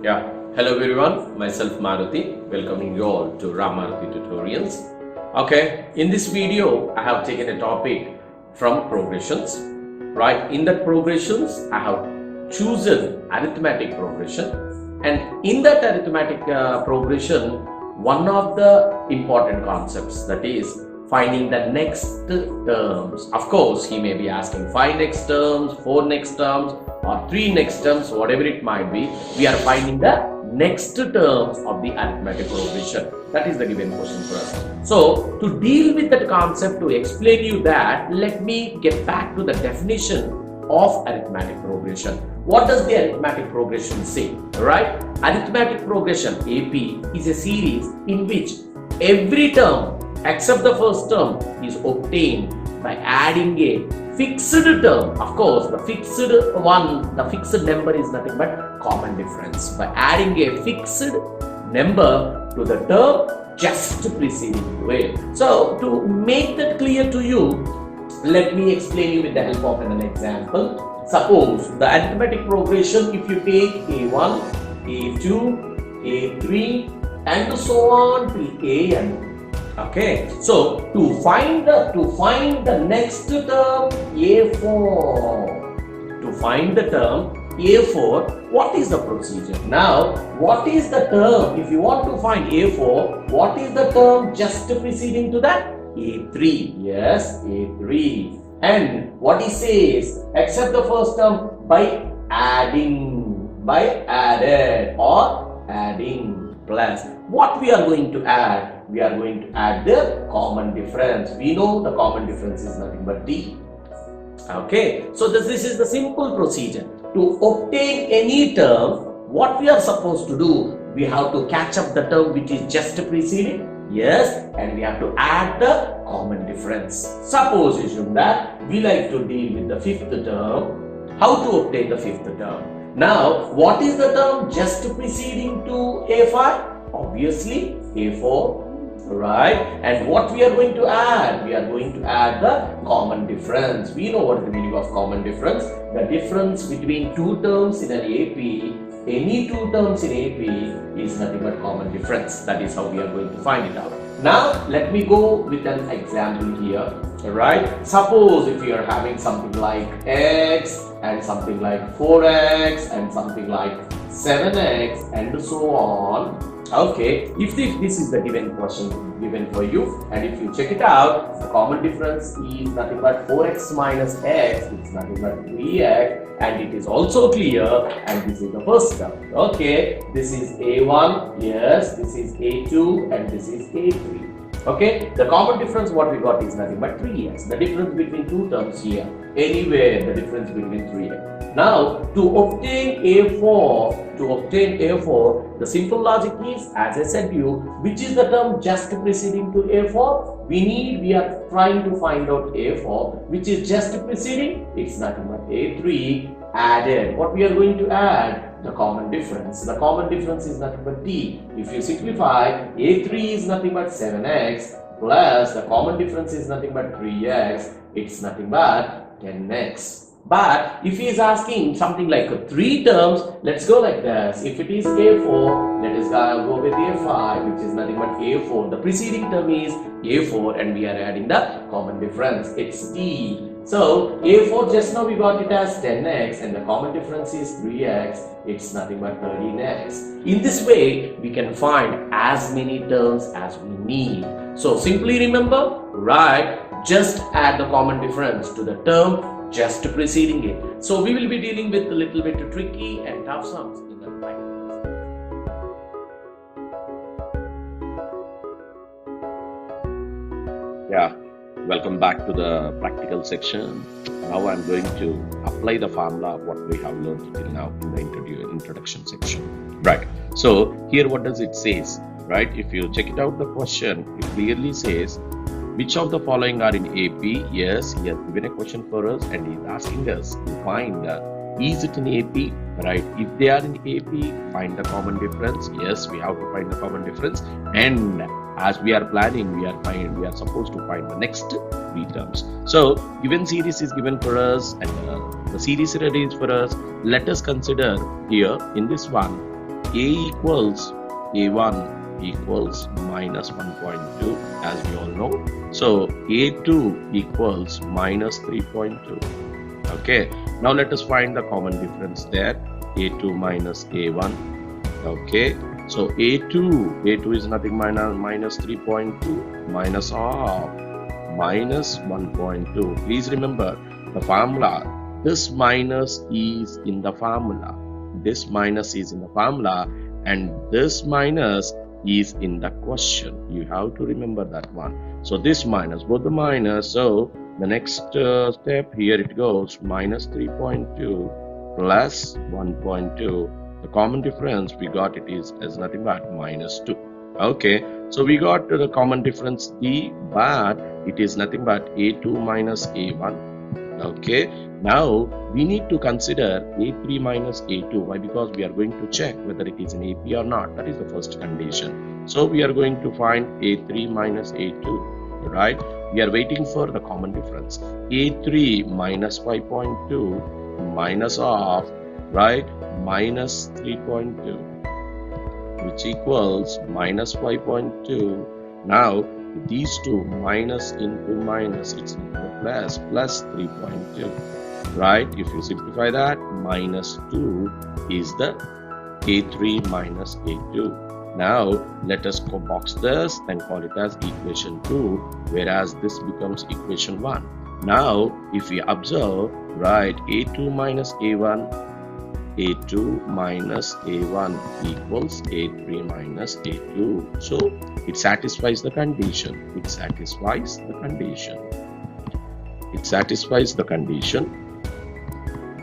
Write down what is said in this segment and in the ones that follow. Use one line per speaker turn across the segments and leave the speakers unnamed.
Yeah, hello everyone, myself Maruti, welcoming you all to Ram Maruti Tutorials. Okay, in this video, I have taken a topic from progressions, right? In that progressions, I have chosen arithmetic progression, and in that arithmetic progression, one of the important concepts, that is finding the next terms. Of course, he may be asking 5 next terms, 4 next terms, or 3 next terms, whatever it might be. We are finding the next terms of the arithmetic progression. That is the given question for us. So, to deal with that concept, to explain you that, let me get back to the definition of arithmetic progression. What does the arithmetic progression say? Right? Arithmetic progression, AP, is a series in which every term except the first term is obtained by adding a fixed term. Of course, the fixed number is nothing but common difference. By adding a fixed number to the term just preceding to it. So, to make that clear to you, let me explain you with the help of an example. Suppose the arithmetic progression, if you take A1, A2, A3, and so on till AN. Okay, so to find the next term A4, to find the term A4, what is the procedure? Now, what is the term? If you want to find A4, what is the term just preceding to that? A3. Yes, A3. And what he says, except the first term, by adding, by added or adding plus. What we are going to add? We are going to add the common difference. We know the common difference is nothing but D. Okay, so this is the simple procedure. To obtain any term, what we are supposed to do? We have to catch up the term which is just preceding. Yes, and we have to add the common difference. Suppose assume that we like to deal with the fifth term. How to obtain the fifth term? Now, what is the term just preceding to A5? Obviously, A4. Right, and what we are going to add? We are going to add the common difference. We know what is the meaning of common difference. The difference between two terms in an AP, any two terms in AP is nothing but common difference. That is how we are going to find it out. Now, let me go with an example here. Right, suppose if you are having something like X and something like 4X and something like 7X and so on. Okay, if this is the given question given for you, and if you check it out, the common difference is nothing but 4x minus x, it's nothing but 3x, and it is also clear, and this is the first term. Okay, this is A1, yes, this is A2, and this is A3. Okay, the common difference what we got is nothing but 3x. The difference between two terms here, anywhere the difference between 3x. Now, to obtain A4, the simple logic is, as I said to you, which is the term just preceding to A4? We are trying to find out A4, which is just preceding, it's nothing but A3 added. What we are going to add? The common difference. The common difference is nothing but D. If you simplify, A3 is nothing but 7x plus the common difference is nothing but 3x. It's nothing but 10x. But if he is asking something like 3 terms, let's go like this. If it is A4, let us go with A5, which is nothing but A4. The preceding term is A4 and we are adding the common difference. It's D. So, A4 just now we got it as 10x and the common difference is 3x. It's nothing but 13x. In this way, we can find as many terms as we need. So, simply remember, right, just add the common difference to the term just preceding it. So, we will be dealing with a little bit tricky and tough sums in the final.
Yeah, welcome back to the practical section. Now I'm going to apply the formula of what we have learned till now in the introduction section. Right. So here what does it says? Right. If you check it out the question, it clearly says which of the following are in AP? Yes, he has given a question for us and he is asking us to find is it in AP? Right. If they are in AP, find the common difference. Yes, we have to find the common difference. And as we are planning, we are supposed to find the next 3 terms. So given series is given for us and the series ready is for us. Let us consider here in this one A equals A1 equals minus 1.2 as we all know. So A2 equals minus 3.2. Okay, now let us find the common difference there. A2 minus A1. Okay, so A2 is nothing minus 3.2 minus of minus 1.2. Please remember the formula. This minus is in the formula. This minus is in the formula and this minus is in the question. You have to remember that one. So this minus, both the minus. So the next step here it goes minus 3.2 plus 1.2. The common difference we got it is as nothing but minus 2. Okay, so we got the common difference D, but it is nothing but A2 minus A1. Okay, now we need to consider A3 minus A2. Why? Because we are going to check whether it is an AP or not. That is the first condition. So we are going to find A3 minus A2, right? We are waiting for the common difference. A3 minus 5.2 minus of, right, minus 3.2, which equals minus 5.2. Now these two minus into minus, it's plus 3.2, right? If you simplify that, minus 2 is the A3 minus A2. Now let us box this and call it as equation 2, whereas this becomes equation 1. Now if we observe, right, A2 minus A1, A2 minus A1 equals A3 minus A2. So it satisfies the condition. It satisfies the condition. It satisfies the condition.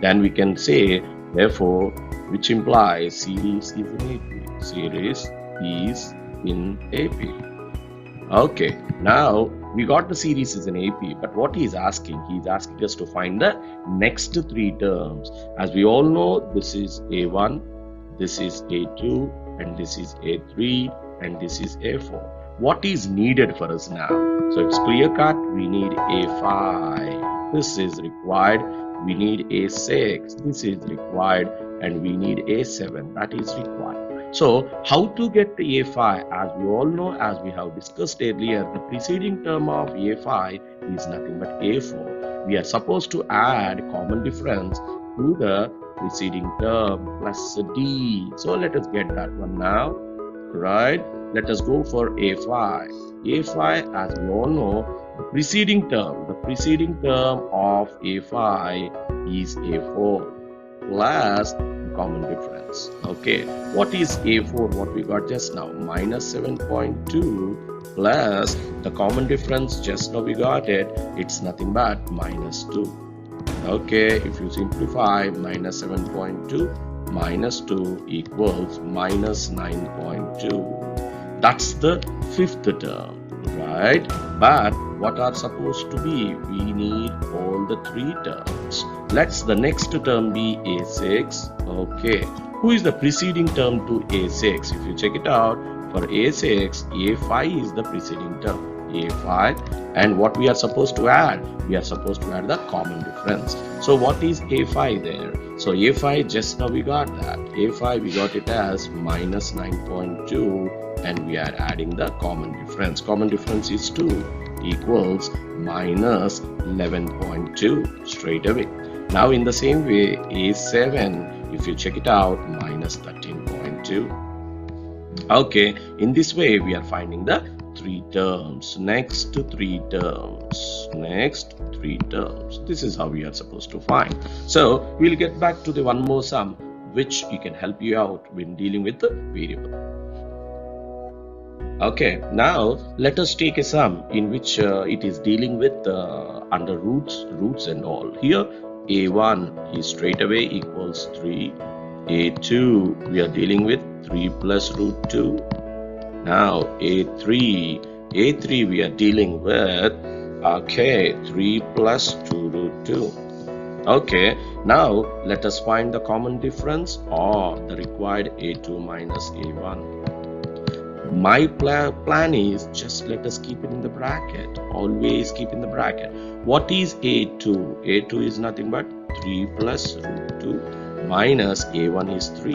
Then we can say, therefore, which implies series is in AP. Series is in AP. Okay, now we got the series is in AP, but what he is asking us to find the next three terms. As we all know, this is A1, this is A2, and this is A3, and this is A4. What is needed for us now? So it's clear cut, we need A5. This is required. We need A6. This is required. And we need A7. That is required. So how to get the A5? As we all know, as we have discussed earlier, the preceding term of A5 is nothing but A4. We are supposed to add common difference to the preceding term plus D. So let us get that one now, right? Let us go for A5. A5, as we all know, the preceding term of A5 is A4 plus common difference. Okay, what is A4? What we got just now, minus 7.2 plus the common difference just now we got it, it's nothing but minus 2. Okay, if you simplify, minus 7.2 minus 2 equals minus 9.2. That's the fifth term, right? But what are supposed to be? We need all the three terms. Let's the next term be A6. Okay, who is the preceding term to A6? If you check it out, for A6, A5 is the preceding term, A5. And what we are supposed to add? We are supposed to add the common difference. So what is A5 there? So A5, just now we got that. A5, we got it as minus 9.2. And we are adding the common difference. Common difference is 2 equals minus 11.2 straight away. Now in the same way, A7, if you check it out, minus 13.2. Okay, in this way we are finding the three terms. Next three terms. This is how we are supposed to find. So we'll get back to the one more sum which can help you out when dealing with the variable. Okay, now let us take a sum in which it is dealing with under roots and all. Here A1 is straight away equals 3. A2 we are dealing with 3 plus root 2. Now A3 we are dealing with 3 plus 2 root 2. Okay, now let us find the common difference or the required A2 minus A1. My plan is just let us keep it in the bracket. Always keep in the bracket. What is A2? A2 is nothing but 3 plus root 2 minus A1 is 3.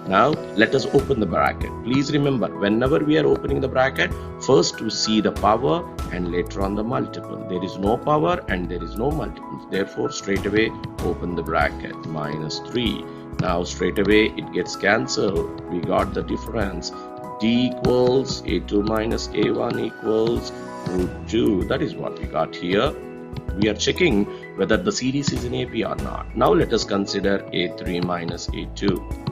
Now let us open the bracket. Please remember, whenever we are opening the bracket, first we see the power and later on the multiple. There is no power and there is no multiple. Therefore, straight away open the bracket. Minus 3. Now straight away it gets cancelled. We got the difference. D equals A2 minus A1 equals root 2. That is what we got here. We are checking whether the series is in AP or not. Now let us consider A3 minus A2.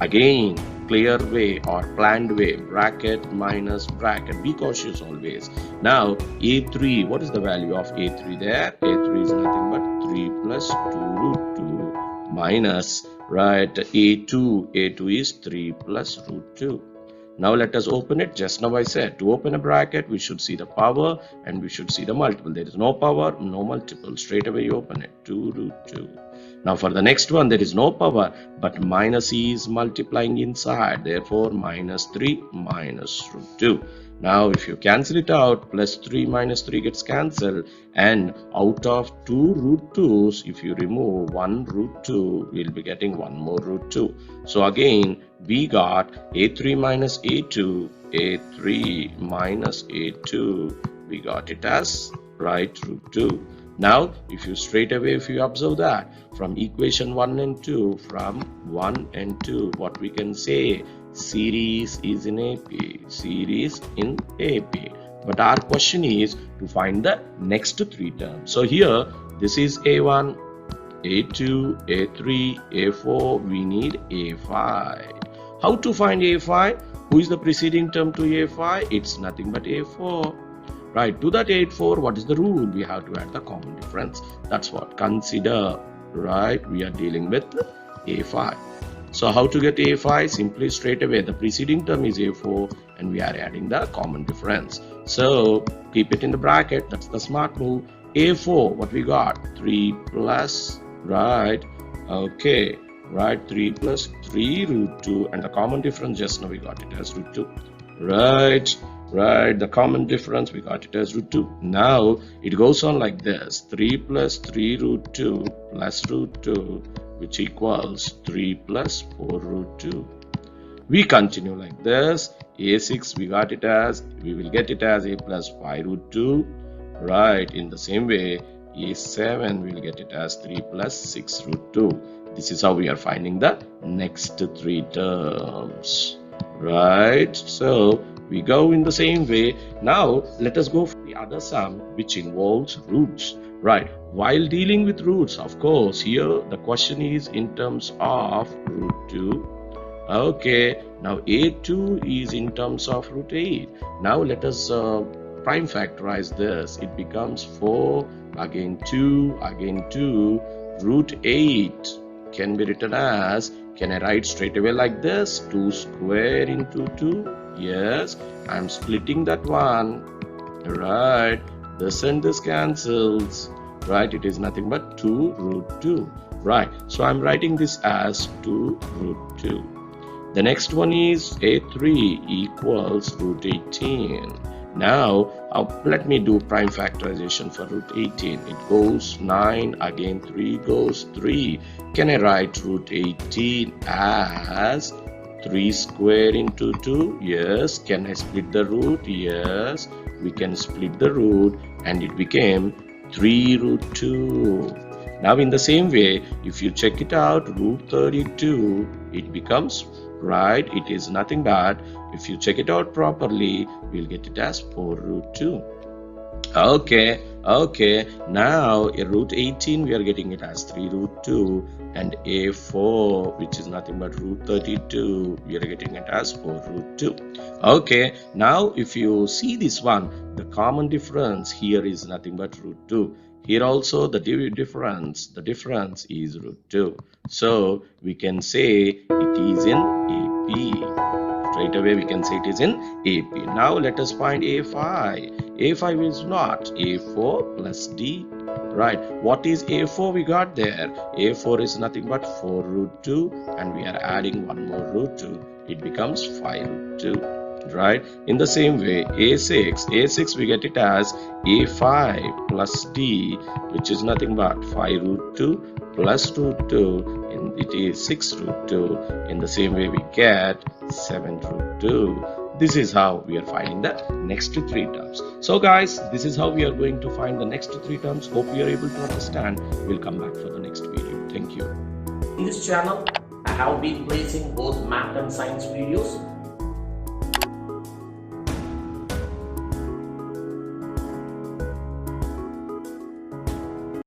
Again, clear way or planned way, bracket minus bracket. Be cautious always. Now, A3, what is the value of A3 there? A3 is nothing but 3 plus 2 root 2 minus, right, A2. A2 is 3 plus root 2. Now let us open it. Just now I said to open a bracket, we should see the power and we should see the multiple. There is no power, no multiple. Straight away you open it. 2 root 2. Now for the next one, there is no power, but minus is multiplying inside. Therefore, minus 3 minus root 2. Now if you cancel it out, plus 3 minus 3 gets cancelled. And out of 2 root 2's, if you remove 1 root 2, we'll be getting 1 more root 2. So again, we got A3 minus A2, A3 minus A2. We got it as right root 2. Now, if you observe that from equation 1 and 2, from 1 and 2, what we can say, series is in AP, series in AP. But our question is to find the next 3 terms. So here, this is A1, A2, A3, A4, we need A5. How to find A5? Who is the preceding term to A5? It's nothing but A4. Right, to that A4, what is the rule? We have to add the common difference. That's what. Consider, right, we are dealing with A5. So how to get A5? Simply straight away, the preceding term is A4 and we are adding the common difference. So keep it in the bracket. That's the smart move. A4, what we got? 3 plus, right, okay, right, 3 plus 3 root 2 and the common difference, just now we got it as root 2. Right, the common difference, we got it as root 2. Now, it goes on like this. 3 plus 3 root 2 plus root 2, which equals 3 plus 4 root 2. We continue like this. A6, we will get it as A plus 5 root 2. Right, in the same way, A7, we will get it as 3 plus 6 root 2. This is how we are finding the next 3 terms. Right, so we go in the same way. Now let us go for the other sum, which involves roots. Right, while dealing with roots, of course, here the question is in terms of root 2. Okay, now A2 is in terms of root 8. Now let us prime factorize this. It becomes 4, again 2, again 2. Root 8 can be written as, can I write straight away like this? 2 square into 2. Yes, I'm splitting that one. Right, this and this cancels. Right, it is nothing but 2 root 2. Right, so I'm writing this as 2 root 2. The next one is A3 equals root 18. Now, let me do prime factorization for root 18. It goes 9, again 3 goes 3. Can I write root 18 as 3 square into 2? Yes. Can I split the root? Yes. We can split the root and it became 3 root 2. Now in the same way, if you check it out, root 32, it becomes, right, it is nothing but, if you check it out properly, we'll get it as 4 root 2. Okay, now a root 18, we are getting it as 3 root 2, and A4, which is nothing but root 32, we are getting it as 4 root 2. Okay, now if you see this one, the common difference here is nothing but root 2. Here also the difference is root 2. So we can say it is in AP. Straight away we can say it is in AP. Now let us find A5. A5 is not A4 plus D. Right, what is A4 we got there? A4 is nothing but 4 root 2 and we are adding 1 more root 2. It becomes 5 root 2. right? In the same way, a6 we get it as a5 plus d, which is nothing but 5 root 2 plus root 2, and it is 6 root 2. In the same way, we get 7 root 2. This is how we are finding the next three terms. So guys, this is how we are going to find the next three terms. Hope you are able to understand. We'll come back for the next video. Thank you.
In this channel, I have been placing both math and science videos.